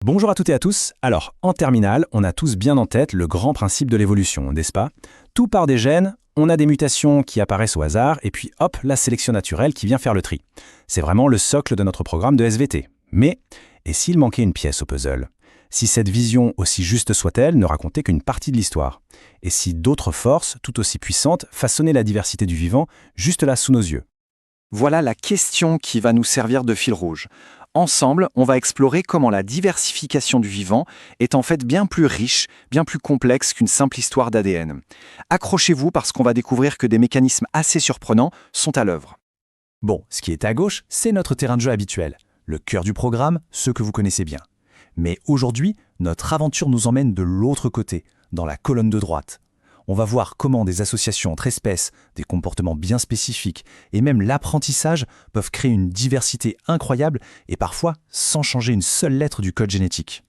Bonjour à toutes et à tous. Alors, en terminale, on a tous bien en tête le grand principe de l'évolution, n'est-ce pas? Tout part des gènes, on a des mutations qui apparaissent au hasard, et puis hop, la sélection naturelle qui vient faire le tri. C'est vraiment le socle de notre programme de SVT. Mais, et s'il manquait une pièce au puzzle? Si cette vision, aussi juste soit-elle, ne racontait qu'une partie de l'histoire? Et si d'autres forces, tout aussi puissantes, façonnaient la diversité du vivant, juste là sous nos yeux? Voilà la question qui va nous servir de fil rouge. Ensemble, on va explorer comment la diversification du vivant est en fait bien plus riche, bien plus complexe qu'une simple histoire d'ADN. Accrochez-vous parce qu'on va découvrir que des mécanismes assez surprenants sont à l'œuvre. Bon, ce qui est à gauche, c'est notre terrain de jeu habituel. Le cœur du programme, ce que vous connaissez bien. Mais aujourd'hui, notre aventure nous emmène de l'autre côté, dans la colonne de droite. On va voir comment des associations entre espèces, des comportements bien spécifiques et même l'apprentissage peuvent créer une diversité incroyable et parfois sans changer une seule lettre du code génétique.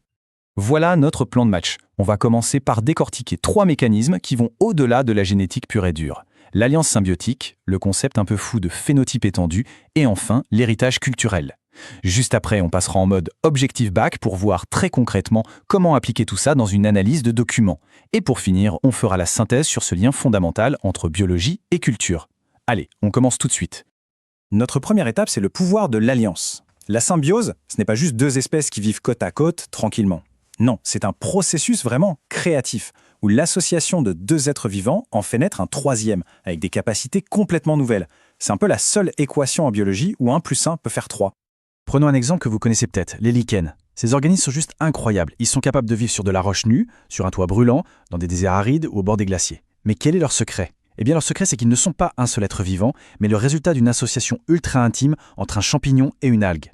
Voilà notre plan de match. On va commencer par décortiquer 3 mécanismes qui vont au-delà de la génétique pure et dure. L'alliance symbiotique, le concept un peu fou de phénotype étendu et enfin l'héritage culturel. Juste après, on passera en mode Objective Back pour voir très concrètement comment appliquer tout ça dans une analyse de documents. Et pour finir, on fera la synthèse sur ce lien fondamental entre biologie et culture. Allez, on commence tout de suite. Notre première étape, c'est le pouvoir de l'alliance. La symbiose, ce n'est pas juste 2 espèces qui vivent côte à côte, tranquillement. Non, c'est un processus vraiment créatif, où l'association de 2 êtres vivants en fait naître un 3e, avec des capacités complètement nouvelles. C'est un peu la seule équation en biologie où 1 + 1 peut faire 3. Prenons un exemple que vous connaissez peut-être, les lichens. Ces organismes sont juste incroyables. Ils sont capables de vivre sur de la roche nue, sur un toit brûlant, dans des déserts arides ou au bord des glaciers. Mais quel est leur secret? Eh bien, leur secret, c'est qu'ils ne sont pas un seul être vivant, mais le résultat d'une association ultra intime entre un champignon et une algue.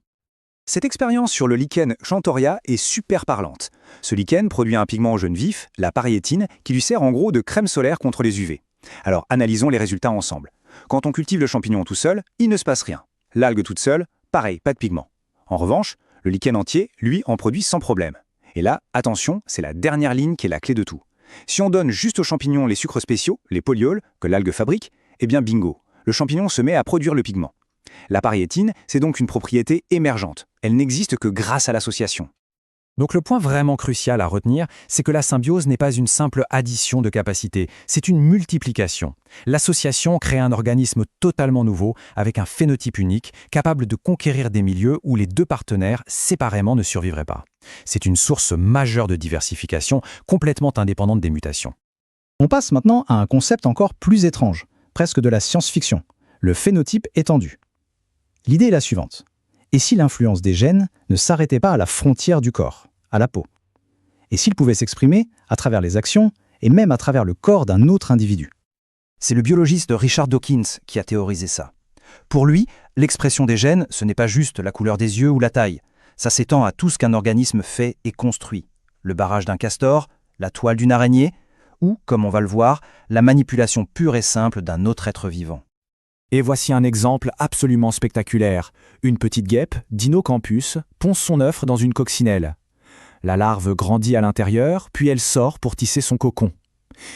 Cette expérience sur le lichen Xanthoria est super parlante. Ce lichen produit un pigment jaune vif, la paryétine, qui lui sert en gros de crème solaire contre les UV. Alors, analysons les résultats ensemble. Quand on cultive le champignon tout seul, il ne se passe rien. L'algue toute seule, pareil, pas de pigment. En revanche, le lichen entier, lui, en produit sans problème. Et là, attention, c'est la dernière ligne qui est la clé de tout. Si on donne juste aux champignons les sucres spéciaux, les polyols, que l'algue fabrique, eh bien bingo, le champignon se met à produire le pigment. La paryétine, c'est donc une propriété émergente. Elle n'existe que grâce à l'association. Donc le point vraiment crucial à retenir, c'est que la symbiose n'est pas une simple addition de capacités, c'est une multiplication. L'association crée un organisme totalement nouveau, avec un phénotype unique, capable de conquérir des milieux où les 2 partenaires, séparément, ne survivraient pas. C'est une source majeure de diversification, complètement indépendante des mutations. On passe maintenant à un concept encore plus étrange, presque de la science-fiction, le phénotype étendu. L'idée est la suivante. Et si l'influence des gènes ne s'arrêtait pas à la frontière du corps, à la peau? Et s'il pouvait s'exprimer à travers les actions et même à travers le corps d'un autre individu? C'est le biologiste Richard Dawkins qui a théorisé ça. Pour lui, l'expression des gènes, ce n'est pas juste la couleur des yeux ou la taille. Ça s'étend à tout ce qu'un organisme fait et construit. Le barrage d'un castor, la toile d'une araignée, ou, comme on va le voir, la manipulation pure et simple d'un autre être vivant. Et voici un exemple absolument spectaculaire. Une petite guêpe, Dinocampus, ponce son œuf dans une coccinelle. La larve grandit à l'intérieur, puis elle sort pour tisser son cocon.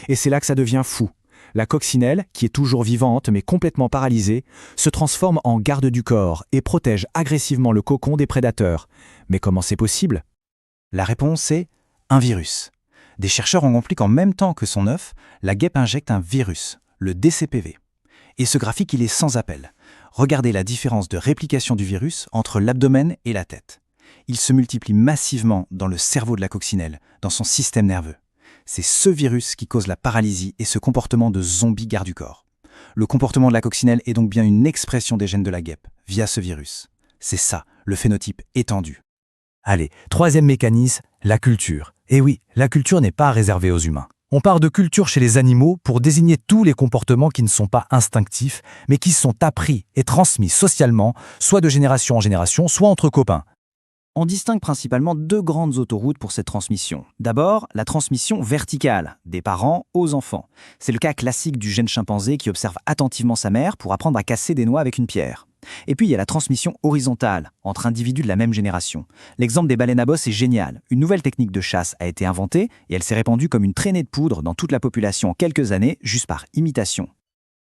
Et c'est là que ça devient fou. La coccinelle, qui est toujours vivante mais complètement paralysée, se transforme en garde du corps et protège agressivement le cocon des prédateurs. Mais comment c'est possible? La réponse est un virus. Des chercheurs ont compris qu'en même temps que son œuf, la guêpe injecte un virus, le DCPV. Et ce graphique, il est sans appel. Regardez la différence de réplication du virus entre l'abdomen et la tête. Il se multiplie massivement dans le cerveau de la coccinelle, dans son système nerveux. C'est ce virus qui cause la paralysie et ce comportement de zombie garde du corps. Le comportement de la coccinelle est donc bien une expression des gènes de la guêpe, via ce virus. C'est ça, le phénotype étendu. Allez, 3e mécanisme, la culture. Et oui, la culture n'est pas réservée aux humains. On parle de culture chez les animaux pour désigner tous les comportements qui ne sont pas instinctifs, mais qui sont appris et transmis socialement, soit de génération en génération, soit entre copains. On distingue principalement 2 grandes autoroutes pour cette transmission. D'abord, la transmission verticale, des parents aux enfants. C'est le cas classique du jeune chimpanzé qui observe attentivement sa mère pour apprendre à casser des noix avec une pierre. Et puis il y a la transmission horizontale, entre individus de la même génération. L'exemple des baleines à bosse est génial. Une nouvelle technique de chasse a été inventée et elle s'est répandue comme une traînée de poudre dans toute la population en quelques années, juste par imitation.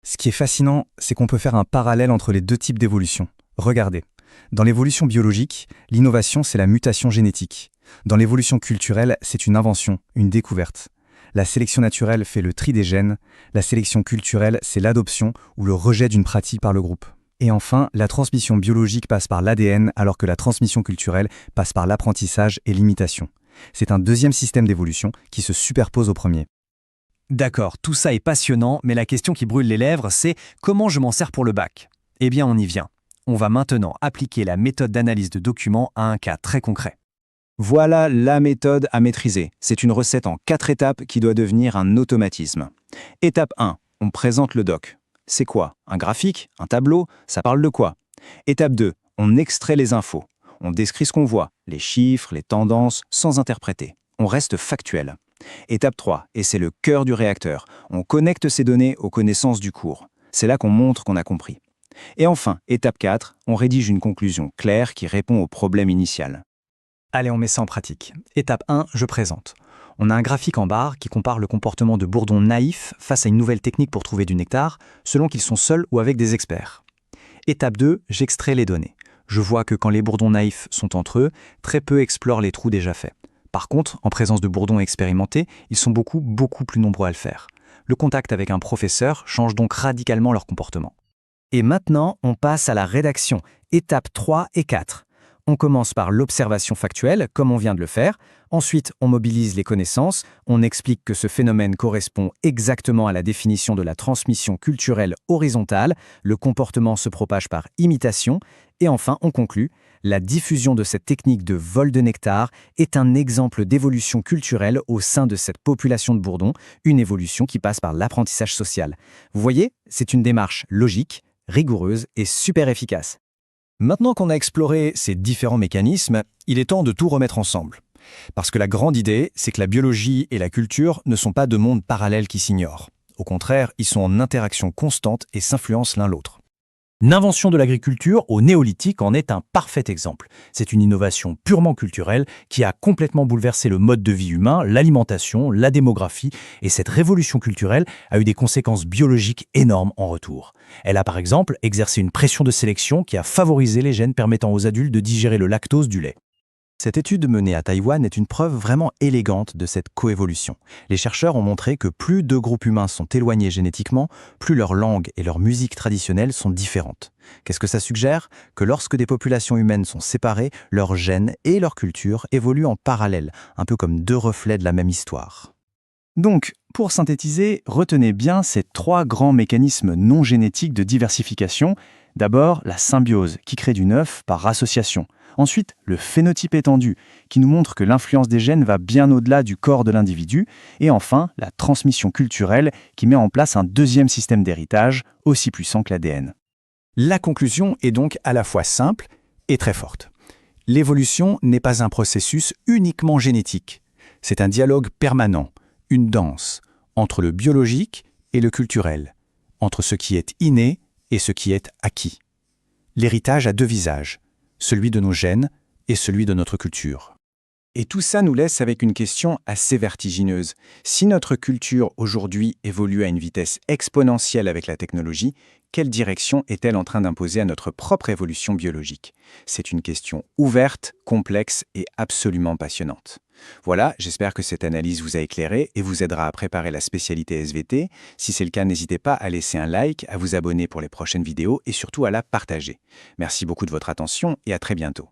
Ce qui est fascinant, c'est qu'on peut faire un parallèle entre les 2 types d'évolution. Regardez. Dans l'évolution biologique, l'innovation, c'est la mutation génétique. Dans l'évolution culturelle, c'est une invention, une découverte. La sélection naturelle fait le tri des gènes. La sélection culturelle, c'est l'adoption ou le rejet d'une pratique par le groupe. Et enfin, la transmission biologique passe par l'ADN, alors que la transmission culturelle passe par l'apprentissage et l'imitation. C'est un deuxième système d'évolution qui se superpose au premier. D'accord, tout ça est passionnant, mais la question qui brûle les lèvres, c'est comment je m'en sers pour le bac? Eh bien, on y vient. On va maintenant appliquer la méthode d'analyse de documents à un cas très concret. Voilà la méthode à maîtriser. C'est une recette en 4 étapes qui doit devenir un automatisme. Étape 1, on présente le doc. C'est quoi? Un graphique? Un tableau? Ça parle de quoi? Étape 2, on extrait les infos. On décrit ce qu'on voit, les chiffres, les tendances, sans interpréter. On reste factuel. Étape 3, et c'est le cœur du réacteur. On connecte ces données aux connaissances du cours. C'est là qu'on montre qu'on a compris. Et enfin, étape 4, on rédige une conclusion claire qui répond au problème initial. Allez, on met ça en pratique. Étape 1, je présente. On a un graphique en barre qui compare le comportement de bourdons naïfs face à une nouvelle technique pour trouver du nectar, selon qu'ils sont seuls ou avec des experts. Étape 2, j'extrais les données. Je vois que quand les bourdons naïfs sont entre eux, très peu explorent les trous déjà faits. Par contre, en présence de bourdons expérimentés, ils sont beaucoup plus nombreux à le faire. Le contact avec un professeur change donc radicalement leur comportement. Et maintenant, on passe à la rédaction, étapes 3 et 4. On commence par l'observation factuelle, comme on vient de le faire. Ensuite, on mobilise les connaissances. On explique que ce phénomène correspond exactement à la définition de la transmission culturelle horizontale. Le comportement se propage par imitation. Et enfin, on conclut. La diffusion de cette technique de vol de nectar est un exemple d'évolution culturelle au sein de cette population de bourdons, une évolution qui passe par l'apprentissage social. Vous voyez, c'est une démarche logique, rigoureuse et super efficace. Maintenant qu'on a exploré ces différents mécanismes, il est temps de tout remettre ensemble. Parce que la grande idée, c'est que la biologie et la culture ne sont pas deux mondes parallèles qui s'ignorent. Au contraire, ils sont en interaction constante et s'influencent l'un l'autre. L'invention de l'agriculture au néolithique en est un parfait exemple. C'est une innovation purement culturelle qui a complètement bouleversé le mode de vie humain, l'alimentation, la démographie, et cette révolution culturelle a eu des conséquences biologiques énormes en retour. Elle a par exemple exercé une pression de sélection qui a favorisé les gènes permettant aux adultes de digérer le lactose du lait. Cette étude menée à Taïwan est une preuve vraiment élégante de cette coévolution. Les chercheurs ont montré que plus deux groupes humains sont éloignés génétiquement, plus leur langue et leur musique traditionnelle sont différentes. Qu'est-ce que ça suggère? Que lorsque des populations humaines sont séparées, leurs gènes et leur culture évoluent en parallèle, un peu comme deux reflets de la même histoire. Donc, pour synthétiser, retenez bien ces 3 grands mécanismes non génétiques de diversification. D'abord, la symbiose, qui crée du neuf par association. Ensuite, le phénotype étendu, qui nous montre que l'influence des gènes va bien au-delà du corps de l'individu. Et enfin, la transmission culturelle, qui met en place un deuxième système d'héritage, aussi puissant que l'ADN. La conclusion est donc à la fois simple et très forte. L'évolution n'est pas un processus uniquement génétique. C'est un dialogue permanent, une danse, entre le biologique et le culturel, entre ce qui est inné et ce qui est acquis. L'héritage a 2 visages, celui de nos gènes et celui de notre culture. Et tout ça nous laisse avec une question assez vertigineuse. Si notre culture aujourd'hui évolue à une vitesse exponentielle avec la technologie, quelle direction est-elle en train d'imposer à notre propre évolution biologique? C'est une question ouverte, complexe et absolument passionnante. Voilà, j'espère que cette analyse vous a éclairé et vous aidera à préparer la spécialité SVT. Si c'est le cas, n'hésitez pas à laisser un like, à vous abonner pour les prochaines vidéos et surtout à la partager. Merci beaucoup de votre attention et à très bientôt.